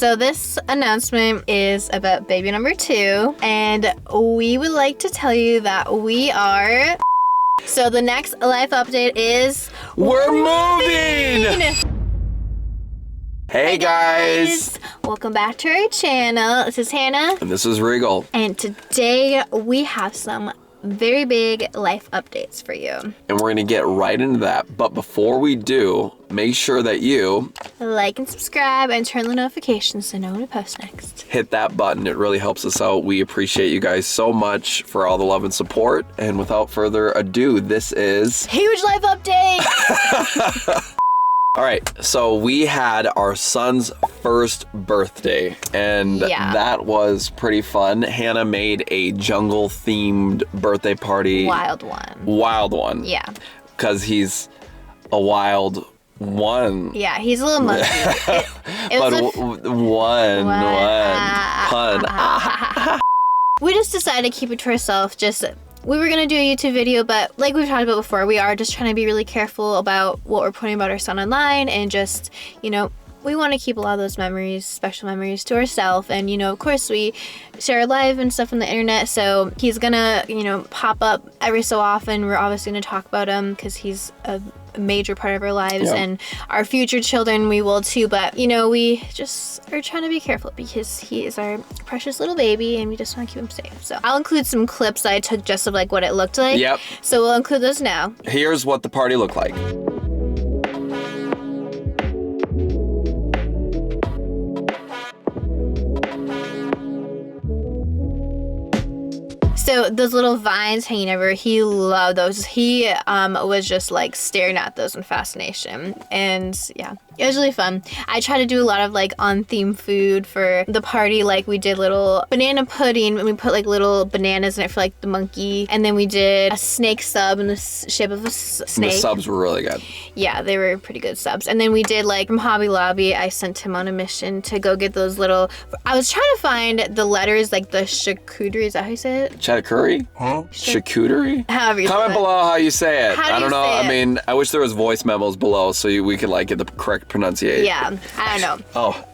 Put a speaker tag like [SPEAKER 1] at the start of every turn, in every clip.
[SPEAKER 1] So this announcement is about baby number 2, and we would like to tell you that we are... So the next life update is...
[SPEAKER 2] We're moving! Hey guys!
[SPEAKER 1] Welcome back to our channel. This is Hannah.
[SPEAKER 2] And this is Regal.
[SPEAKER 1] And today we have some very big life updates for you.
[SPEAKER 2] And we're gonna get right into that. But before we do, make sure that you
[SPEAKER 1] like and subscribe and turn the notifications to know when we post next.
[SPEAKER 2] Hit that button. It really helps us out. We appreciate you guys so much for all the love and support. And without further ado, this is...
[SPEAKER 1] Huge life update!
[SPEAKER 2] All right, so we had our son's first birthday, and that was pretty fun. Hannah made a jungle-themed birthday party.
[SPEAKER 1] Wild one.
[SPEAKER 2] Wild one.
[SPEAKER 1] Yeah.
[SPEAKER 2] Because he's a wild one.
[SPEAKER 1] Yeah, he's a little monkey.
[SPEAKER 2] One pun.
[SPEAKER 1] We just decided to keep it to ourselves. We were going to do a YouTube video, but like we've talked about before, we are just trying to be really careful about what we're putting about our son online, and just, you know, we want to keep a lot of those memories, special memories, to ourselves. And, you know, of course, we share live and stuff on the internet, so he's going to, you know, pop up every so often. We're obviously going to talk about him because he's a major part of our lives, and our future children we will too, but you know, we just are trying to be careful because he is our precious little baby and we just want to keep him safe. So I'll include some clips that I took just of like what it looked like.
[SPEAKER 2] Yep.
[SPEAKER 1] So we'll include those now.
[SPEAKER 2] Here's what the party looked like.
[SPEAKER 1] So those little vines hanging over, he loved those. He was just like staring at those in fascination. And yeah, it was really fun. I tried to do a lot of like on-theme food for the party. Like we did little banana pudding and we put like little bananas in it for like the monkey. And then we did a snake sub in the shape of a snake.
[SPEAKER 2] The subs were really good.
[SPEAKER 1] Yeah, they were pretty good subs. And then we did like from Hobby Lobby, I sent him on a mission to go get those little... I was trying to find the letters like the charcuterie. Is that how you say it?
[SPEAKER 2] Curry? Huh? Charcuterie?
[SPEAKER 1] However you say
[SPEAKER 2] Comment
[SPEAKER 1] it.
[SPEAKER 2] below how you say it.
[SPEAKER 1] How do
[SPEAKER 2] I don't
[SPEAKER 1] you
[SPEAKER 2] know.
[SPEAKER 1] say
[SPEAKER 2] I
[SPEAKER 1] it?
[SPEAKER 2] mean, I wish there was voice memos below so we could like get the correct pronunciation.
[SPEAKER 1] Yeah, I don't know.
[SPEAKER 2] Oh.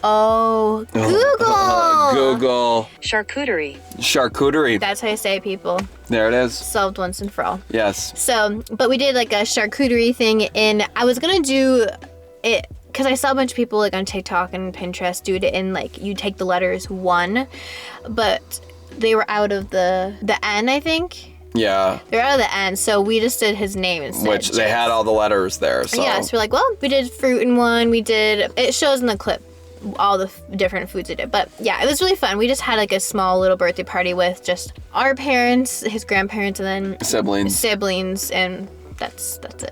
[SPEAKER 1] Oh, Google.
[SPEAKER 2] Google.
[SPEAKER 3] Charcuterie.
[SPEAKER 2] Charcuterie.
[SPEAKER 1] That's how you say it, people.
[SPEAKER 2] There it is.
[SPEAKER 1] Solved once and for all.
[SPEAKER 2] Yes.
[SPEAKER 1] So, but we did like a charcuterie thing, and I was gonna do it because I saw a bunch of people like on TikTok and Pinterest do it in like you take the letters 1, but they were out of the N, I think.
[SPEAKER 2] Yeah.
[SPEAKER 1] They're out of the N, so we just did his name instead.
[SPEAKER 2] Which they had all the letters there, so.
[SPEAKER 1] Yeah, so we're like, well, we did fruit in one, we did, it shows in the clip all the different foods we did. But yeah, it was really fun. We just had like a small little birthday party with just our parents, his grandparents, and then siblings, and that's it.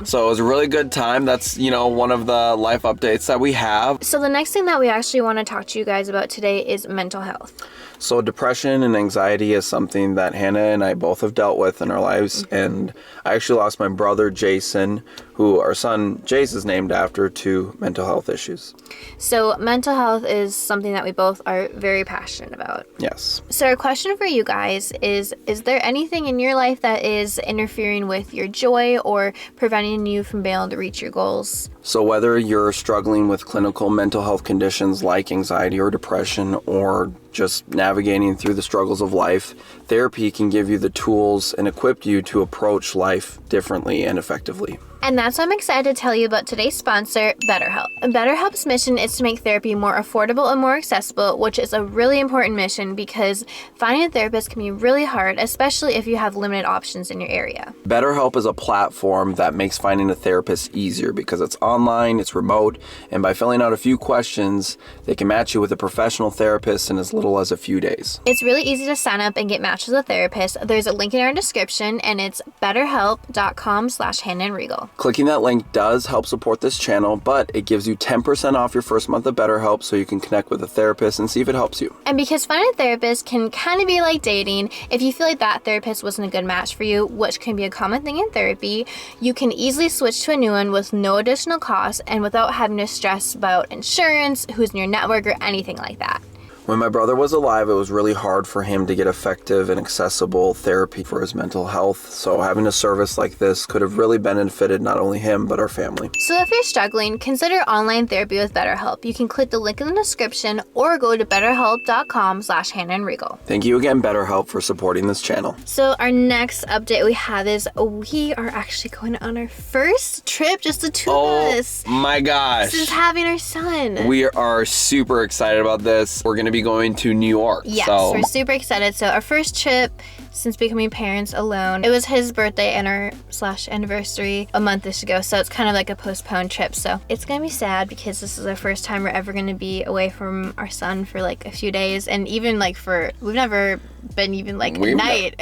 [SPEAKER 1] So
[SPEAKER 2] it was a really good time. That's, you know, one of the life updates that we have.
[SPEAKER 1] So the next thing that we actually want to talk to you guys about today is mental health.
[SPEAKER 2] So depression and anxiety is something that Hannah and I both have dealt with in our lives. And I actually lost my brother, Jason, who our son, Jace, is named after, to mental health issues.
[SPEAKER 1] So mental health is something that we both are very passionate about.
[SPEAKER 2] Yes.
[SPEAKER 1] So our question for you guys is there anything in your life that is interfering with your joy or preventing you from being able to reach your goals?
[SPEAKER 2] So whether you're struggling with clinical mental health conditions like anxiety or depression, or just navigating through the struggles of life, therapy can give you the tools and equip you to approach life differently and effectively.
[SPEAKER 1] And that's why I'm excited to tell you about today's sponsor, BetterHelp. And BetterHelp's mission is to make therapy more affordable and more accessible, which is a really important mission because finding a therapist can be really hard, especially if you have limited options in your area.
[SPEAKER 2] BetterHelp is a platform that makes finding a therapist easier because it's online, it's remote, and by filling out a few questions, they can match you with a professional therapist in as little as a few days.
[SPEAKER 1] It's really easy to sign up and get matched with a therapist. There's a link in our description, and it's betterhelp.com/hannahandregal.
[SPEAKER 2] Clicking that link does help support this channel, but it gives you 10% off your first month of BetterHelp so you can connect with a therapist and see if it helps you.
[SPEAKER 1] And because finding a therapist can kind of be like dating, if you feel like that therapist wasn't a good match for you, which can be a common thing in therapy, you can easily switch to a new one with no additional cost and without having to stress about insurance, who's in your network, or anything like that.
[SPEAKER 2] When my brother was alive, it was really hard for him to get effective and accessible therapy for his mental health. So having a service like this could have really benefited not only him, but our family.
[SPEAKER 1] So if you're struggling, consider online therapy with BetterHelp. You can click the link in the description or go to betterhelp.com/hannahandregal.
[SPEAKER 2] Thank you again, BetterHelp, for supporting this channel.
[SPEAKER 1] So our next update we have is we are actually going on our first trip, just the two of us.
[SPEAKER 2] Oh my gosh.
[SPEAKER 1] Since having our son.
[SPEAKER 2] We are super excited about this. We're going to be going to New York.
[SPEAKER 1] Yes,
[SPEAKER 2] so.
[SPEAKER 1] we're super excited. So our first trip since becoming parents alone. It was his birthday and our /anniversary a month-ish ago, so it's kind of like a postponed trip. So it's gonna be sad because this is our first time we're ever gonna be away from our son for like a few days, and even like we've never been even like a night.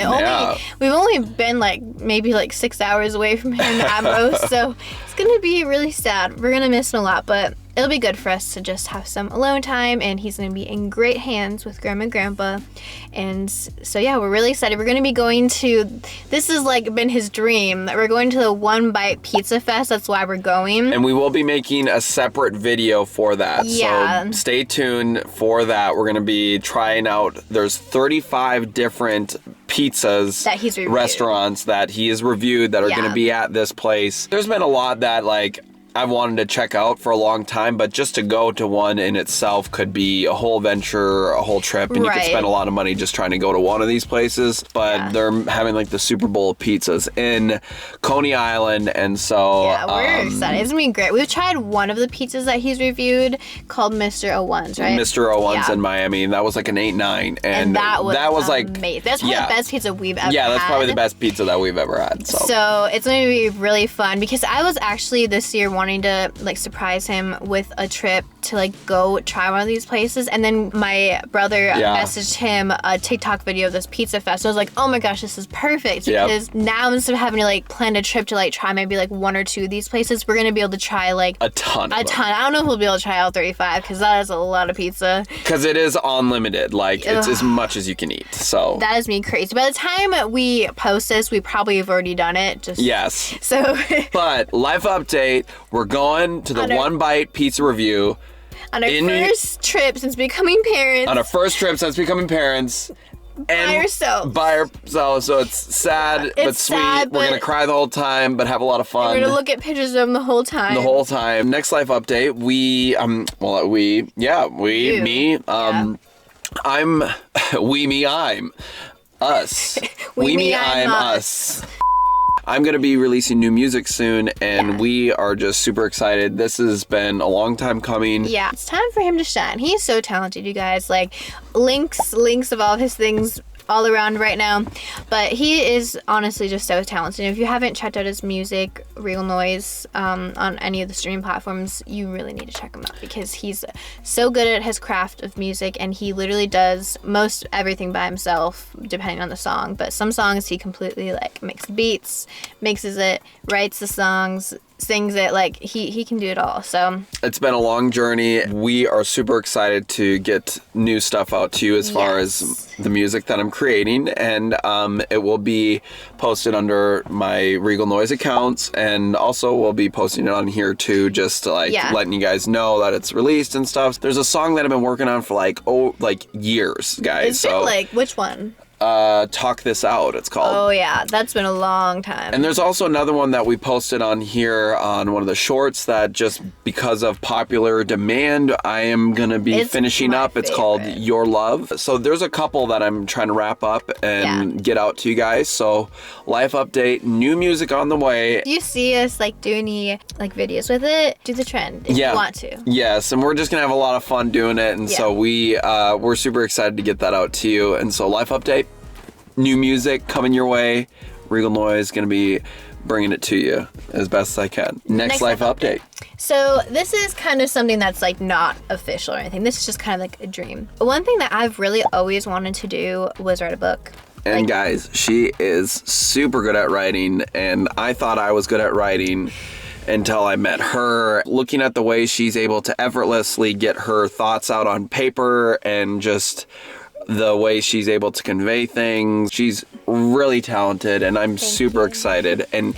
[SPEAKER 1] We've only been like maybe like 6 hours away from him at most, so it's gonna be really sad. We're gonna miss him a lot, but it'll be good for us to just have some alone time, and he's gonna be in great hands with Grandma and Grandpa. And so yeah, we're really excited. We're gonna be going to, this has like been his dream, that we're going to the One Bite Pizza Fest. That's why we're going.
[SPEAKER 2] And we will be making a separate video for that.
[SPEAKER 1] Yeah.
[SPEAKER 2] So stay tuned for that. We're gonna be trying out, there's 35 different pizzas
[SPEAKER 1] that he's reviewed.
[SPEAKER 2] Restaurants that he has reviewed that are gonna be at this place. There's been a lot that like I've wanted to check out for a long time, but just to go to one in itself could be a whole venture, a whole trip, and you could spend a lot of money just trying to go to one of these places. But they're having like the Super Bowl of pizzas in Coney Island, and so
[SPEAKER 1] yeah, we're excited. It's gonna be great. We've tried one of the pizzas that he's reviewed called Mr. O1's, right?
[SPEAKER 2] Mr. O1's in Miami, and that was like an 8-9, and that was like
[SPEAKER 1] amazing. That's probably the best pizza we've ever had.
[SPEAKER 2] Yeah, that's probably the best pizza that we've ever had.
[SPEAKER 1] So it's gonna be really fun because I was actually this year wanting to like surprise him with a trip to like go try one of these places, and then my brother messaged him a TikTok video of this pizza fest. So I was like, oh my gosh, this is perfect, because now instead of having to like plan a trip to like try maybe like one or two of these places, we're gonna be able to try like a ton. I don't know if we'll be able to try all 35 because that is a lot of pizza. Because
[SPEAKER 2] it is unlimited, like it's as much as you can eat. So
[SPEAKER 1] that is me crazy. By the time we post this, we probably have already done it. So
[SPEAKER 2] but life update, we're going to the One Bite Pizza Review.
[SPEAKER 1] On our first trip since becoming parents. By ourselves.
[SPEAKER 2] So it's sad, but sweet. We're going to cry the whole time, but have a lot of fun.
[SPEAKER 1] We're going to look at pictures of them the whole time.
[SPEAKER 2] Next life update, I'm us. I'm us. I'm going to be releasing new music soon, and we are just super excited. This has been a long time coming.
[SPEAKER 1] Yeah, it's time for him to shine. He's so talented, you guys. Like, links of all of his things all around right now, but he is honestly just so talented. If you haven't checked out his music, Regal Noise, on any of the streaming platforms, you really need to check him out because he's so good at his craft of music, and he literally does most everything by himself depending on the song. But some songs he completely like makes beats, mixes it, writes the songs, sings it. Like he can do it all. So it's
[SPEAKER 2] been a long journey. We are super excited to get new stuff out to you as far as the music that I'm creating, and it will be posted under my Regal Noise accounts, and also we'll be posting it on here too, just to letting you guys know that it's released and stuff. There's a song that I've been working on for like years, guys.
[SPEAKER 1] Which one?
[SPEAKER 2] Talk This Out, it's called.
[SPEAKER 1] Oh yeah, that's been a long time.
[SPEAKER 2] And there's also another one that we posted on here on one of the shorts that just because of popular demand, I am gonna be finishing up. It's called Your Love. So there's a couple that I'm trying to wrap up and get out to you guys. So life update, new music on the way.
[SPEAKER 1] If you see us do any videos with it, do the trend if you want to.
[SPEAKER 2] Yes, and we're just gonna have a lot of fun doing it, and so we're super excited to get that out to you. And so life update, new music coming your way. Regal Noise gonna be bringing it to you as best as I can. Next life update.
[SPEAKER 1] So this is kind of something that's not official or anything. This is just kind of a dream. One thing that I've really always wanted to do was write a book.
[SPEAKER 2] And guys, she is super good at writing, and I thought I was good at writing until I met her. Looking at the way she's able to effortlessly get her thoughts out on paper, and just the way she's able to convey things. She's really talented, and I'm super excited. And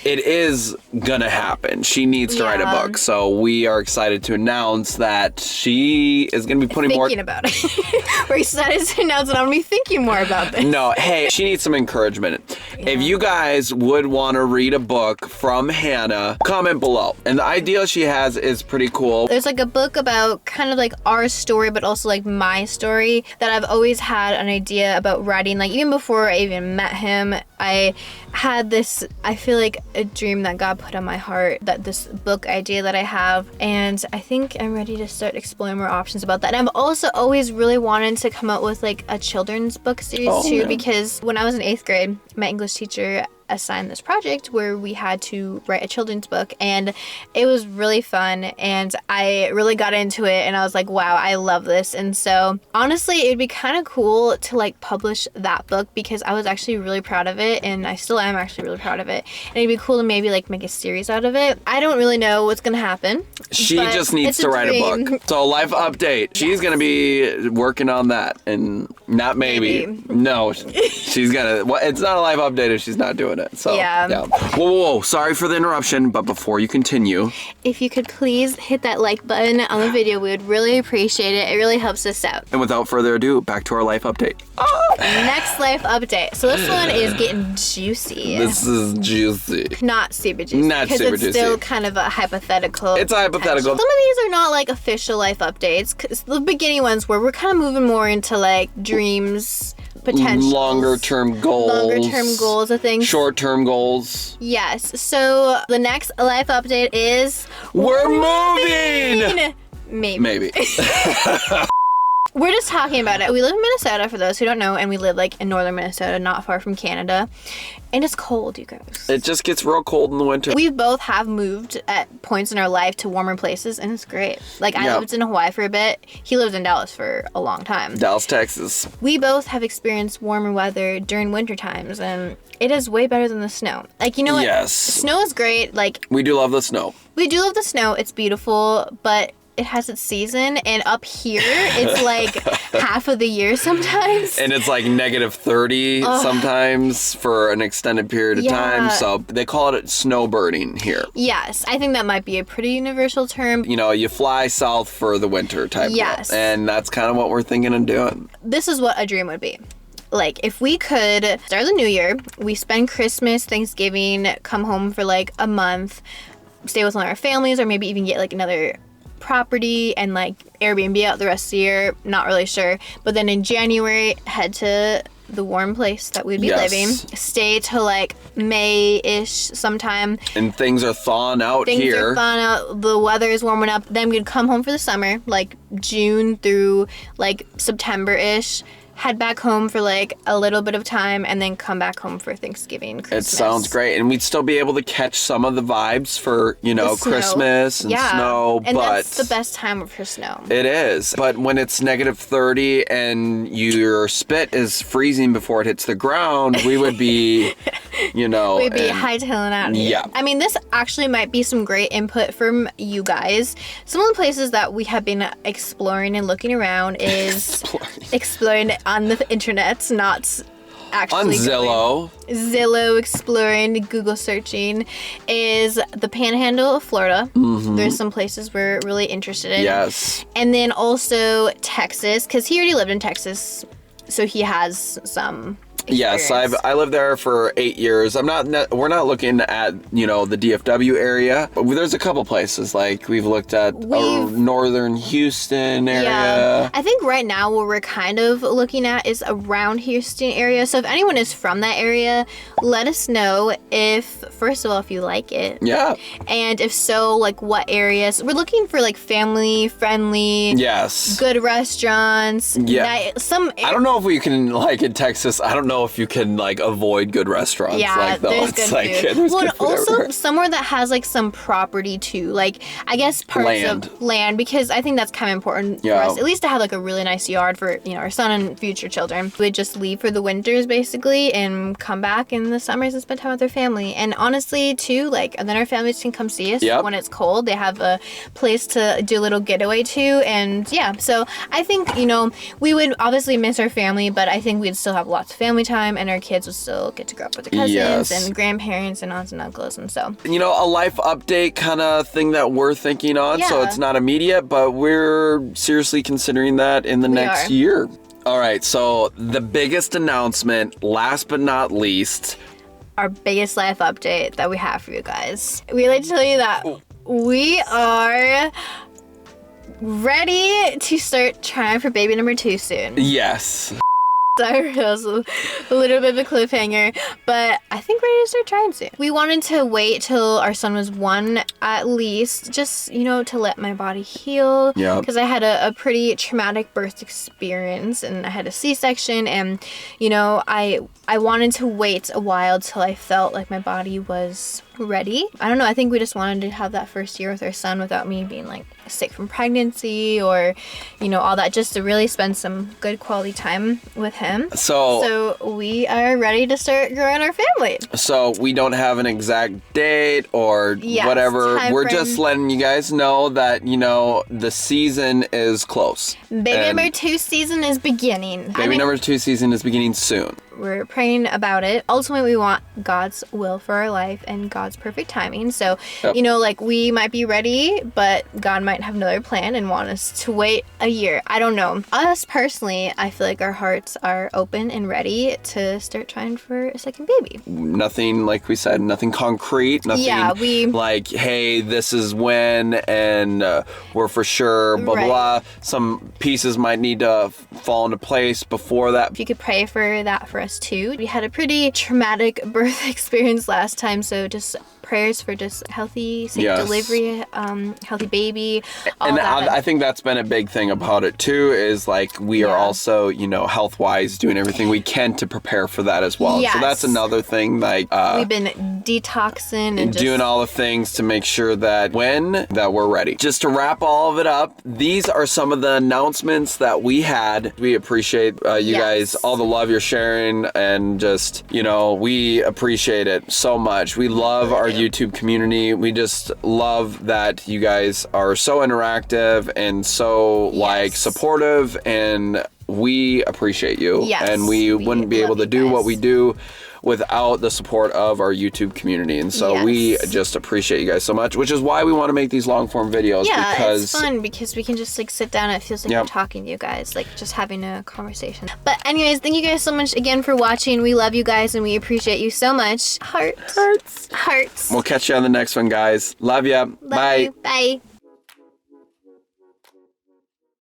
[SPEAKER 2] it is gonna happen. She needs to write a book. So we are excited to announce that she is gonna be putting
[SPEAKER 1] thinking about it. We're excited to announce that I'm gonna be thinking more about this.
[SPEAKER 2] No, hey, she needs some encouragement. Yeah. If you guys would want to read a book from Hannah, comment below. And the idea she has is pretty cool.
[SPEAKER 1] There's like a book about kind of like our story, but also like my story that I've always had an idea about writing. Like even before I even met him, I had this, I feel like a dream that God put on my heart, that this book idea that I have. And I think I'm ready to start exploring more options about that. And I've also always really wanted to come up with like a children's book series too, because when I was in 8th grade, my English teacher assigned this project where we had to write a children's book, and it was really fun, and I really got into it, and I was like, wow, I love this. And so honestly, it'd be kind of cool to like publish that book, because I was actually really proud of it, and I still am actually really proud of it, and it'd be cool to maybe like make a series out of it. I don't really know what's gonna happen.
[SPEAKER 2] She just needs to write a book. So life update. She's gonna be working on that, and not maybe. No, she's gonna. Well, it's not a life update if she's not doing it. So yeah. Whoa. Sorry for the interruption, but before you continue,
[SPEAKER 1] if you could please hit that like button on the video, we would really appreciate it. It really helps us out.
[SPEAKER 2] And without further ado, back to our life update.
[SPEAKER 1] Next life update. So this one is getting juicy.
[SPEAKER 2] This is juicy.
[SPEAKER 1] Not super juicy.
[SPEAKER 2] Not super juicy.
[SPEAKER 1] Because it's still kind of a hypothetical.
[SPEAKER 2] It's a hypothetical.
[SPEAKER 1] Some of these are not like official life updates, because the beginning ones were, we're kind of moving more into like dreams, potentials.
[SPEAKER 2] Longer term goals
[SPEAKER 1] of things.
[SPEAKER 2] Short term goals.
[SPEAKER 1] Yes. So the next life update is
[SPEAKER 2] we're moving!
[SPEAKER 1] Maybe. We're just talking about it. We live in Minnesota, for those who don't know, and we live like in northern Minnesota, not far from Canada. And it's cold, you guys.
[SPEAKER 2] It just gets real cold in the winter.
[SPEAKER 1] We both have moved at points in our life to warmer places, and it's great. Like I lived in Hawaii for a bit. He lived in Dallas for a long time.
[SPEAKER 2] Dallas, Texas.
[SPEAKER 1] We both have experienced warmer weather during winter times, and it is way better than the snow. Like, you know what?
[SPEAKER 2] Yes.
[SPEAKER 1] Snow is great. Like,
[SPEAKER 2] we do love the snow.
[SPEAKER 1] We do love the snow. It's beautiful, but it has its season, and up here it's like half of the year sometimes,
[SPEAKER 2] and it's like -30 sometimes for an extended period of time. So they call it snowbirding here.
[SPEAKER 1] Yes, I think that might be a pretty universal term.
[SPEAKER 2] You know, you fly south for the winter type.
[SPEAKER 1] Yes.
[SPEAKER 2] And that's kind of what we're thinking of doing.
[SPEAKER 1] This is what a dream would be. Like, if we could start the new year, we spend Christmas, Thanksgiving, come home for like a month, stay with one of our families, or maybe even get like another property and like Airbnb out the rest of the year, not really sure. But then in January, head to the warm place that we'd be living, stay till like May-ish sometime.
[SPEAKER 2] And things are thawing out here.
[SPEAKER 1] Things are thawing out, the weather is warming up. Then we'd come home for the summer, like June through like September-ish. Head back home for like a little bit of time, and then come back home for Thanksgiving, Christmas.
[SPEAKER 2] It sounds great. And we'd still be able to catch some of the vibes for, you know, Christmas and snow.
[SPEAKER 1] And
[SPEAKER 2] but
[SPEAKER 1] that's the best time for snow.
[SPEAKER 2] It is. But when it's -30 and your spit is freezing before it hits the ground, we would be, you know.
[SPEAKER 1] We'd be hightailing out of here.
[SPEAKER 2] Yeah.
[SPEAKER 1] I mean, this actually might be some great input from you guys. Some of the places that we have been exploring and looking around is exploring on the internet, not actually
[SPEAKER 2] on Zillow.
[SPEAKER 1] Zillow exploring, Google searching, is the Panhandle of Florida. There's some places we're really interested in.
[SPEAKER 2] Yes.
[SPEAKER 1] And then also Texas, because he already lived in Texas, so he has some experience.
[SPEAKER 2] Yes, I lived there for 8 years. We're not looking at, you know, the DFW area. There's a couple places, like we've looked at northern Houston area.
[SPEAKER 1] Yeah, I think right now what we're kind of looking at is around Houston area. So if anyone is from that area, let us know if, first of all, if you like it.
[SPEAKER 2] Yeah.
[SPEAKER 1] And if so, like what areas. We're looking for like family friendly.
[SPEAKER 2] Yes.
[SPEAKER 1] Good restaurants.
[SPEAKER 2] Yeah. I don't know if we can, like in Texas, I don't know if you can like avoid good restaurants.
[SPEAKER 1] Yeah,
[SPEAKER 2] like, though.
[SPEAKER 1] there's
[SPEAKER 2] It's
[SPEAKER 1] good
[SPEAKER 2] like,
[SPEAKER 1] food.
[SPEAKER 2] there's
[SPEAKER 1] Well,
[SPEAKER 2] good
[SPEAKER 1] and
[SPEAKER 2] food
[SPEAKER 1] also
[SPEAKER 2] everywhere.
[SPEAKER 1] somewhere that has like some property too. Like, I guess parts of land, because I think that's kind of important for us, at least to have like a really nice yard for, you know, our son and future children. We'd just leave for the winters basically and come back in the summers and spend time with their family. And honestly too, like, and then our families can come see us when it's cold. They have a place to do a little getaway to. And yeah, so I think, you know, we would obviously miss our family, but I think we'd still have lots of family time, and our kids would still get to grow up with their cousins and grandparents and aunts and uncles, and so.
[SPEAKER 2] You know, a life update kind of thing that we're thinking on, so it's not immediate, but we're seriously considering that in the next year. All right, so the biggest announcement, last but not least,
[SPEAKER 1] our biggest life update that we have for you guys. We like to tell you that we are ready to start trying for baby number 2 soon.
[SPEAKER 2] Yes.
[SPEAKER 1] Sorry, that was a little bit of a cliffhanger, but I think we're ready to start trying soon. We wanted to wait till our son was 1 at least, just, you know, to let my body heal.
[SPEAKER 2] Yeah.
[SPEAKER 1] Because I had a pretty traumatic birth experience, and I had a C-section, and, you know, I wanted to wait a while till I felt like my body was ready. I don't know, I think we just wanted to have that first year with our son without me being like sick from pregnancy or, you know, all that, just to really spend some good quality time with him. So we are ready to start growing our family. So
[SPEAKER 2] we don't have an exact date or whatever. We're just letting you guys know that, you know, the season is close.
[SPEAKER 1] Baby number 2 season is beginning.
[SPEAKER 2] Baby number 2 season is beginning soon.
[SPEAKER 1] We're praying about it. Ultimately, we want God's will for our life and God's perfect timing. So, you know, like, we might be ready, but God might have another plan and want us to wait a year. I don't know. Us personally, I feel like our hearts are open and ready to start trying for a second baby.
[SPEAKER 2] Nothing, like we said, nothing concrete. Nothing like, hey, this is when, and we're for sure, blah, blah, blah. Some pieces might need to fall into place before that.
[SPEAKER 1] If you could pray for that for us too. We had a pretty traumatic birth experience last time, so just prayers for just healthy, safe delivery, healthy baby, all
[SPEAKER 2] and
[SPEAKER 1] that.
[SPEAKER 2] I think that's been a big thing about it too, is like we are also, you know, health-wise doing everything we can to prepare for that as well. So that's another thing, like
[SPEAKER 1] we've been detoxing and
[SPEAKER 2] doing all the things to make sure that that we're ready. Just to wrap all of it up, these are some of the announcements that we had. We appreciate you guys, all the love you're sharing, and just, you know, we appreciate it so much. We love our YouTube community. We just love that you guys are so interactive and so like supportive, and we appreciate you. And we wouldn't be able to do what we do without the support of our YouTube community. And so we just appreciate you guys so much, which is why we want to make these long form videos. Because
[SPEAKER 1] it's fun because we can just like sit down and it feels like we're talking to you guys, like just having a conversation. But anyways, thank you guys so much again for watching. We love you guys and we appreciate you so much. Hearts.
[SPEAKER 2] We'll catch you on the next one, guys. Love ya. Bye.
[SPEAKER 1] Bye.